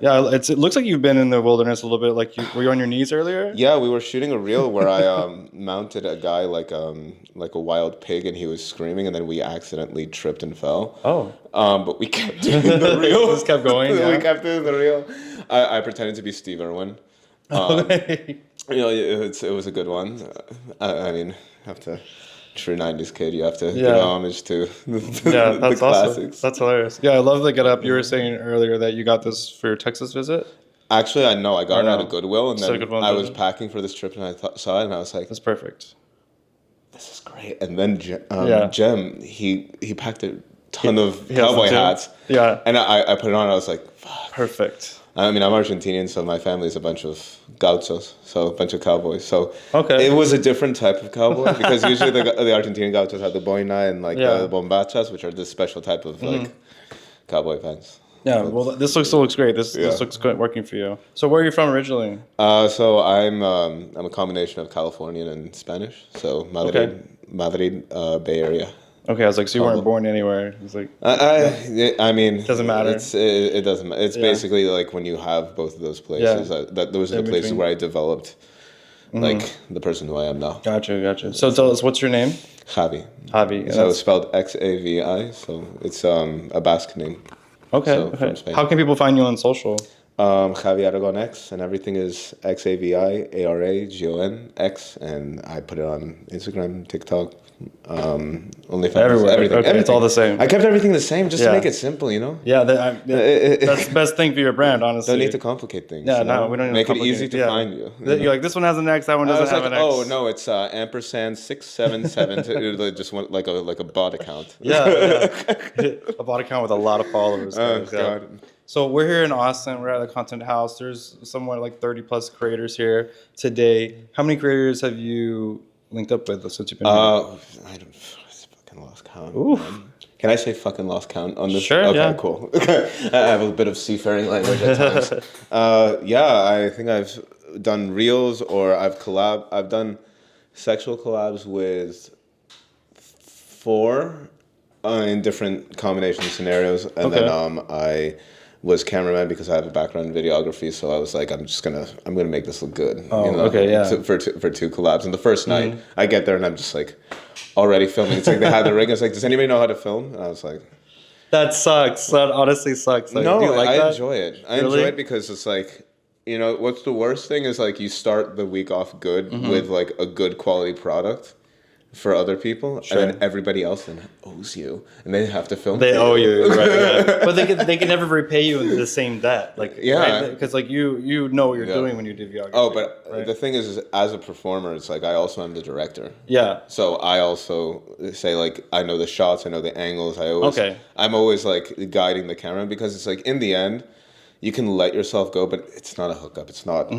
Yeah, it looks like you've been in the wilderness a little bit. Like, were you on your knees earlier? Yeah, we were shooting a reel where I mounted a guy like a wild pig, and he was screaming, and then we accidentally tripped and fell. Oh. But we kept doing the reel. Just kept going. Yeah. We kept doing the reel. I pretended to be Steve Irwin. Okay. It was a good one. I mean, have to. True 90s kid, you have to give homage to the classics. awesome. That's hilarious. Yeah, I love the get up. You were saying earlier that you got this for your Texas visit. Actually, I know. I got it at a Goodwill, and then I was visit. packing for this trip, and I saw it, and I was like, That's perfect. this is great. And then Jem, he packed a ton of He cowboy hats. Yeah. And I put it on, and I was like, fuck. Perfect. I mean, I'm Argentinian, so my family's a bunch of gauchos, so a bunch of cowboys. So Okay. it was a different type of cowboy, because usually the Argentinian gauchos have the boina and like the bombachas, which are this special type of like cowboy pants. Yeah, well, this still looks great. This looks good working for you. So where are you from originally? So I'm a combination of Californian and Spanish. So Madrid, Bay Area. Okay, I was like, so you weren't born anywhere. It's like I mean, doesn't matter. It doesn't matter. It's basically like when you have both of those places. Those are the places where I developed like the person who I am now. Gotcha. So tell us, what's your name? Xavi. So it's spelled Xavi. So it's a Basque name. Okay. From Spain. How can people find you on social? Xavi Argon X, and everything is XaviAragon X, and I put it on Instagram, TikTok, OnlyFans, everywhere. Everything. It's all the same. I kept everything the same just to make it simple, you know. Yeah, that's the best thing for your brand, honestly. Don't need to complicate things. Yeah, no, we don't need make to it easy to find you. You're like, this one has an X, that one doesn't have an X. Oh no, it's ampersand 677. Just one like a bot account. Yeah. A bot account with a lot of followers. Oh God. So we're here in Austin. We're at the Content House. There's somewhat like 30 plus creators here today. How many creators have you linked up with since you've been here? I fucking lost count. Can I say fucking lost count on this? Sure. Okay, yeah. Cool. I have a bit of seafaring language at times. I think I've done reels, or I've done sexual collabs with 4 in different combination scenarios, and then I was cameraman because I have a background in videography, so I was like, I'm gonna make this look good. For 2 collabs. And the first night I get there and I'm just like already filming. It's like they had the rig. It's like, does anybody know how to film? And I was like, that sucks. That honestly sucks. Like, no, do you like I that? enjoy it. I enjoy it because it's like, you know, what's the worst thing is like you start the week off good with like a good quality product for other people, and then everybody else then owes you, and they have to film. They owe you, right? Yeah. But they can never repay you in the same debt, like because like you know what you're doing when you do videography. Oh, but the thing is, as a performer, it's like I also am the director. Yeah. So I also say like I know the shots, I know the angles. I'm always like guiding the camera, because it's like in the end, you can let yourself go, but it's not a hookup. It's not.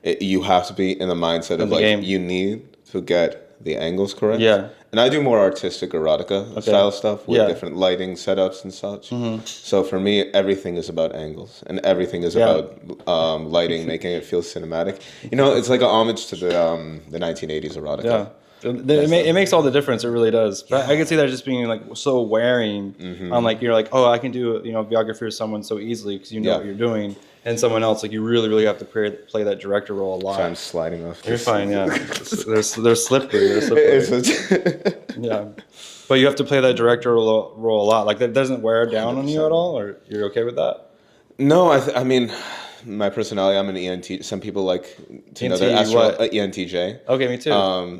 You have to be in the mindset of like game. You need to get the angles correct. Yeah. And I do more artistic erotica style stuff with different lighting setups and such. So for me, everything is about angles, and everything is about lighting, making it feel cinematic. You know, it's like a homage to the 1980s erotica. Yeah. It makes all the difference. It really does. But I can see that just being like so wearing on like, you're like, oh, I can do videography for someone so easily because you know what you're doing. And someone else, like, you really, really have to play that director role a lot. So I'm sliding off. You're fine, yeah. They're slippery. Yeah. But you have to play that director role a lot. Like, that doesn't wear down 100%. On you at all? Or you're okay with that? No, I mean, my personality, I'm an ENT. Some people like to know their ENTJ. Okay, me too.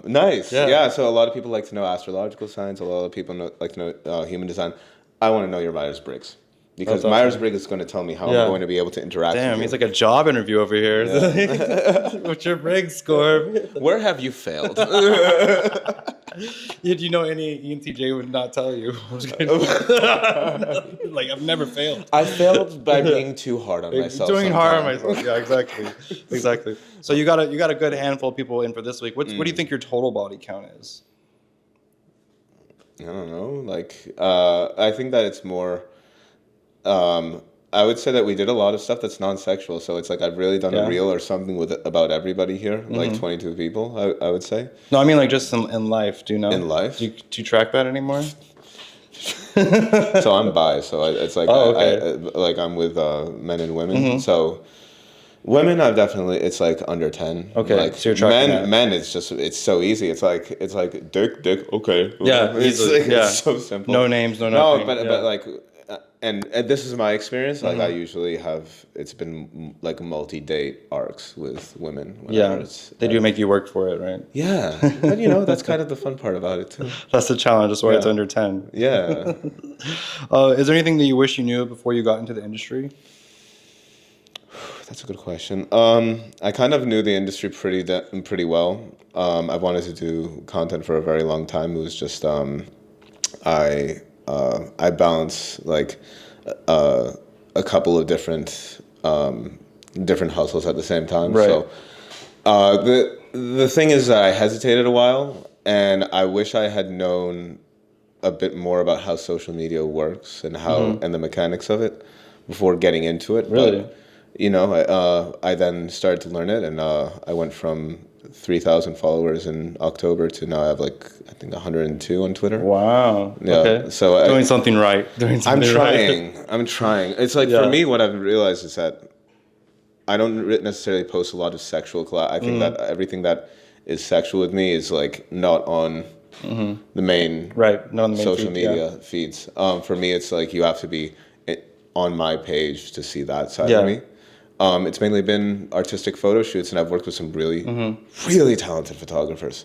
Nice. Yeah, so a lot of people like to know astrological signs. A lot of people like to know human design. I want to know your Myers-Briggs. Because Myers-Briggs is going to tell me how I'm going to be able to interact with you. It's like a job interview over here. Yeah. What's your Briggs score? Where have you failed? You know any ENTJ would not tell you. Like, I've never failed. I failed by being too hard on myself. Doing hard on myself. Yeah, exactly. So you got a good handful of people in for this week. What do you think your total body count is? I don't know. Like, I think that it's more... I would say that we did a lot of stuff that's non-sexual. So it's like I've really done a reel or something with about everybody here, like 22 people, I would say. No, I mean like just in life. Do you know? In life? Do you track that anymore? So I'm bi. So it's like like I'm with men and women. So women, I've definitely it's like under 10. Okay, like so you're tracking men. It's so easy. It's like dick. Okay. Yeah, it's so simple. No names, no nothing. No, but like. And this is my experience. Like I usually have, it's been like multi-date arcs with women. Yeah, they do make you work for it, right? Yeah, but that's kind of the fun part about it too. That's the challenge. That's why it's under 10. Yeah. Is there anything that you wish you knew before you got into the industry? That's a good question. I kind of knew the industry pretty well. I wanted to do content for a very long time. It was just I balance like a couple of different hustles at the same time. Right. So the thing is that I hesitated a while, and I wish I had known a bit more about how social media works and how and the mechanics of it before getting into it. Really? But, I then started to learn it, and I went from 3,000 followers in October to now I have like I think 102 on Twitter. Wow. Yeah. Okay. So doing something right. I'm trying. It's like for me, what I've realized is that I don't necessarily post a lot of sexual I think that everything that is sexual with me is like not on the main not on the main social media feeds. For me, it's like you have to be on my page to see that side of me. It's mainly been artistic photo shoots, and I've worked with some really, really talented photographers.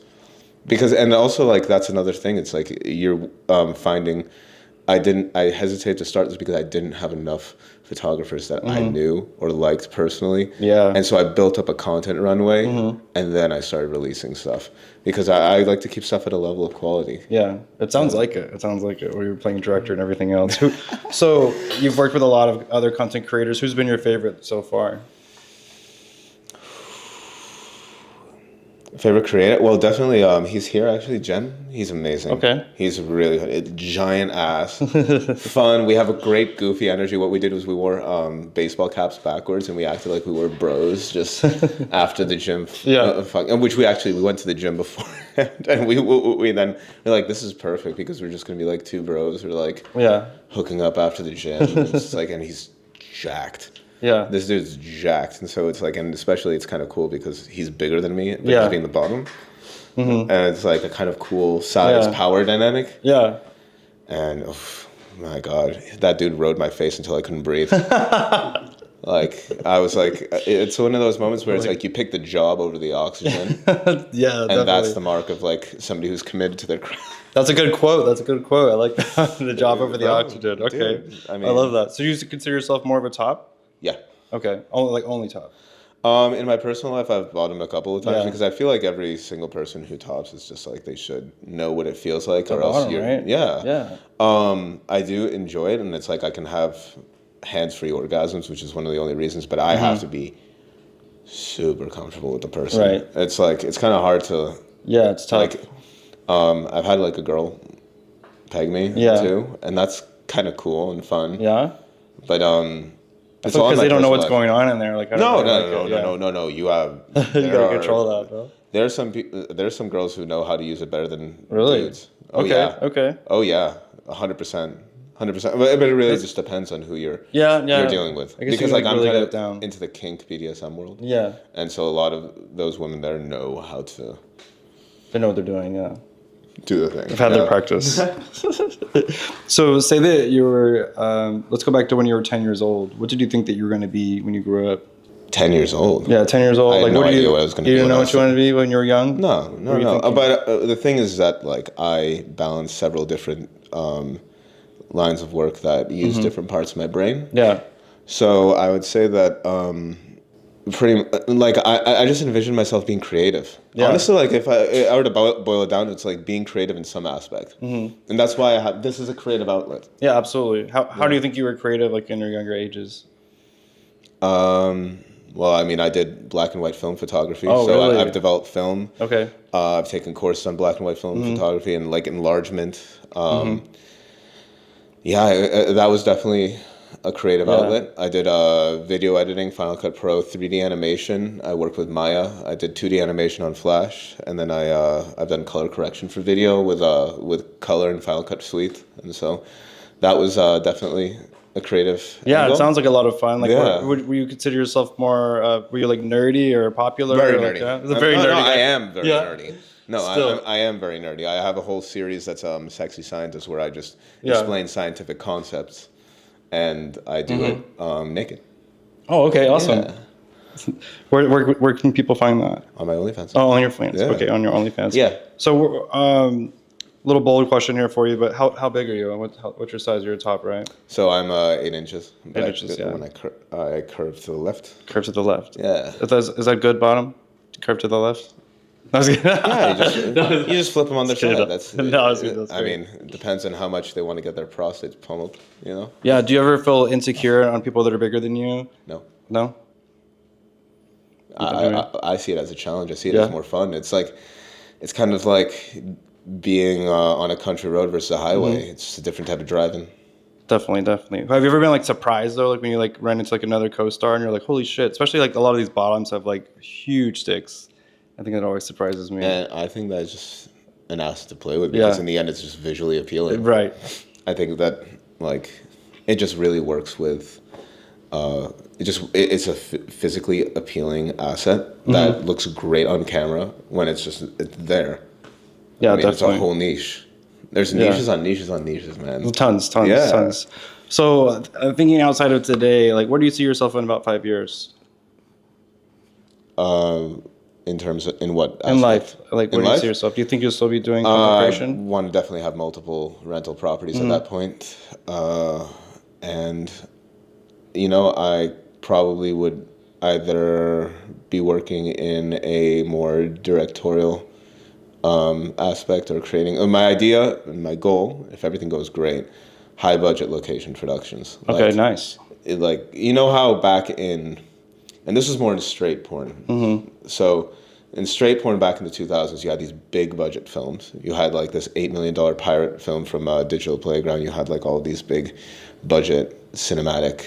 And also like that's another thing. It's like you're finding. I hesitated to start this because I didn't have enough photographers that I knew or liked personally. Yeah. And so I built up a content runway, and then I started releasing stuff because I like to keep stuff at a level of quality. Yeah, it sounds like it. It sounds like it. Where you're playing director and everything else. So you've worked with a lot of other content creators. Who's been your favorite so far? Favorite creator? Well, definitely. He's here actually. Jem. He's amazing. Okay. He's really giant ass, fun. We have a great goofy energy. What we did was we wore baseball caps backwards, and we acted like we were bros just after the gym. Which we went to the gym before, and we then we're like, this is perfect because we're just gonna be like two bros. We're like hooking up after the gym. It's like, and he's jacked. Yeah, this dude's jacked, and so it's like, and especially it's kind of cool because he's bigger than me, but he's being the bottom, and it's like a kind of cool size power dynamic. Yeah, and oh my god, that dude rode my face until I couldn't breathe. Like I was like, it's one of those moments where it's like you pick the job over the oxygen. And that's the mark of like somebody who's committed to their craft. That's a good quote. I like that. The job over the oxygen. Okay, dude, I love that. So you consider yourself more of a top? Yeah. Okay. Only top. In my personal life, I've bottomed a couple of times because I feel like every single person who tops is just like they should know what it feels like, or else you're right? Yeah. I do enjoy it, and it's like I can have hands-free orgasms, which is one of the only reasons. But I have to be super comfortable with the person. Right. It's like it's kind of hard to. Yeah, it's tough. Like, I've had like a girl peg me too, and that's kind of cool and fun. Yeah. But it's because they don't know what's going on in there. Like no. You have you gotta control that, bro. There's some girls who know how to use it better than dudes. Oh, okay. Okay. Oh yeah, 100%. 100%. But it really just depends on who you're dealing with. Because like I'm really kind of into the kink BDSM world. Yeah. And so a lot of those women there know how to. They know what they're doing. Yeah. Do the thing. They've had their practice. So say that you were, let's go back to when you were 10 years old. What did you think that you were going to be when you grew up? 10 years old? Yeah, 10 years old. I had no idea what I was going to be. You didn't know what you wanted to be when you were young? No. But the thing is that like I balance several different lines of work that use different parts of my brain. Yeah. So I would say that pretty like I just envision myself being creative. Yeah. Honestly, like if I were to boil it down, it's like being creative in some aspect, and that's why this is a creative outlet. Yeah, absolutely. How do you think you were creative like in your younger ages? Well, I mean, I did black and white film photography, so really? I've developed film. Okay. I've taken courses on black and white film photography and like enlargement. Yeah, that was definitely a creative outlet. I did video editing, Final Cut Pro, 3D animation. I worked with Maya. I did 2D animation on Flash, and then I've done color correction for video with color and Final Cut Suite, and so that was definitely a creative. Yeah, it sounds like a lot of fun. Like, would you consider yourself more? Were you like nerdy or popular? Very or nerdy. Very nerdy. No, I am very nerdy. No, I am very nerdy. I have a whole series that's Sexy Scientist, where I just explain scientific concepts, and I do it naked. Oh, okay, awesome. Yeah. Where can people find that? On my OnlyFans. Oh, on your OnlyFans. Yeah. Okay, on your OnlyFans. Yeah. So, little bold question here for you, but how big are you? And what's your size? You're a top, right? So I'm 8 inches. 8 inches, yeah. When I curve to the left. Curve to the left. Yeah. Is that good bottom? Curve to the left? Yeah, you just flip them on their side. That's I mean, it depends on how much they want to get their prostates pummeled, you know? Yeah, do you ever feel insecure on people that are bigger than you? No. No? I see it as a challenge. I see it as more fun. It's kind of like being on a country road versus a highway. It's just a different type of driving. Definitely. Have you ever been like surprised though, like when you like run into like another co-star and you're like, holy shit, especially like a lot of these bottoms have like huge sticks. I think that always surprises me. And I think that's just an asset to play with, because in the end it's just visually appealing. Right. I think that like it just really works with it's a physically appealing asset that looks great on camera when it's there. Yeah, I mean, definitely. It's a whole niche. There's niches on niches on niches, man. Tons. So thinking outside of today, like where do you see yourself in about 5 years? In terms of, in what aspect? In life, like where do you see yourself? Do you think you'll still be doing content creation? I want to definitely have multiple rental properties at that point. And, you know, I probably would either be working in a more directorial aspect or creating. My idea and my goal, if everything goes great, high budget location productions. Okay, nice. You know how back in, and this was more in straight porn. So in straight porn back in the 2000s, you had these big budget films. You had like this $8 million pirate film from Digital Playground. You had like all these big budget cinematic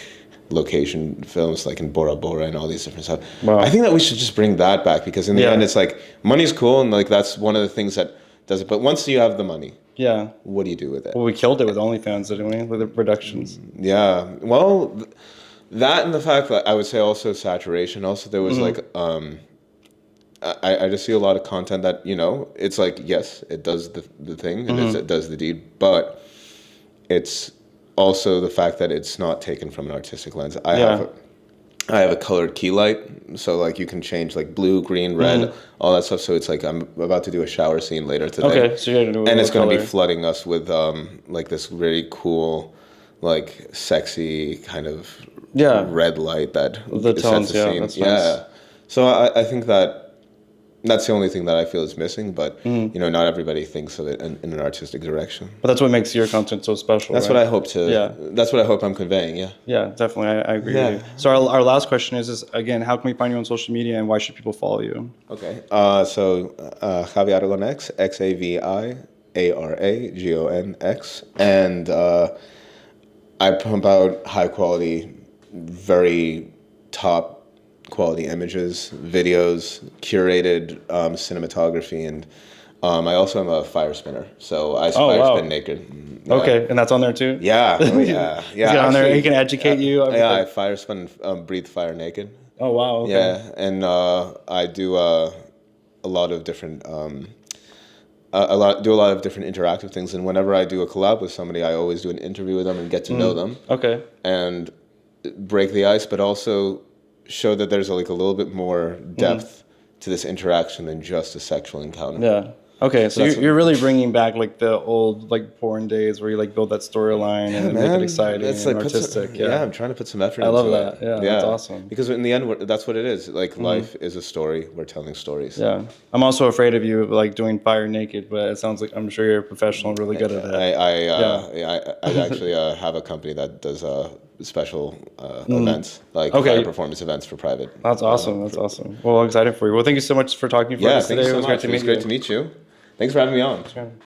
location films like in Bora Bora and all these different stuff. Wow. I think that we should just bring that back, because in the end it's like money's cool and like that's one of the things that does it. But once you have the money, what do you do with it? Well, we killed it with OnlyFans, didn't we? With the productions. Yeah. Well, that and the fact that I would say also saturation. Also, there was like, I just see a lot of content that, you know, it's like, yes, it does the thing, and it does the deed, but it's also the fact that it's not taken from an artistic lens. I have a colored key light, so like you can change like blue, green, red, all that stuff. So it's like I'm about to do a shower scene later today. Okay, so you're gonna do and it's going to be flooding us with like this really cool, like sexy kind of red light that the tones, sets the scene. Nice. So I think that's the only thing that I feel is missing, but you know, not everybody thinks of it in an artistic direction. But that's what makes your content so special. That's what I hope to. Yeah. That's what I hope I'm conveying. Yeah. Yeah, definitely. I agree with you. So our last question is again, how can we find you on social media, and why should people follow you? Okay. So Xavi Argon X, XaviAragonX, and I pump out high quality, very top quality images, videos, curated cinematography, and I also am a fire spinner, so I spin naked. Yeah. Okay, and that's on there too? Yeah. Yeah. On there, he can educate you? I fire spin and breathe fire naked. Oh, wow, okay. Yeah, and I do a lot of different... do a lot of different interactive things, and whenever I do a collab with somebody, I always do an interview with them and get to know them. Okay. And break the ice, but also show that there's like a little bit more depth to this interaction than just a sexual encounter. Yeah. Okay, so you're really bringing back like the old like porn days where you like build that storyline and make it exciting and like artistic. I'm trying to put some effort into it. I love that. Yeah, that's awesome. Because in the end, that's what it is. Like life is a story. We're telling stories. Yeah. I'm also afraid of you like doing fire naked, but it sounds like I'm sure you're a professional and really good at that. I actually have a company that does special events, like fire performance events for private. That's awesome. That's awesome. Well, I'm excited for you. Well, thank you so much for talking to us today. It was great to meet you. Thanks for having me on.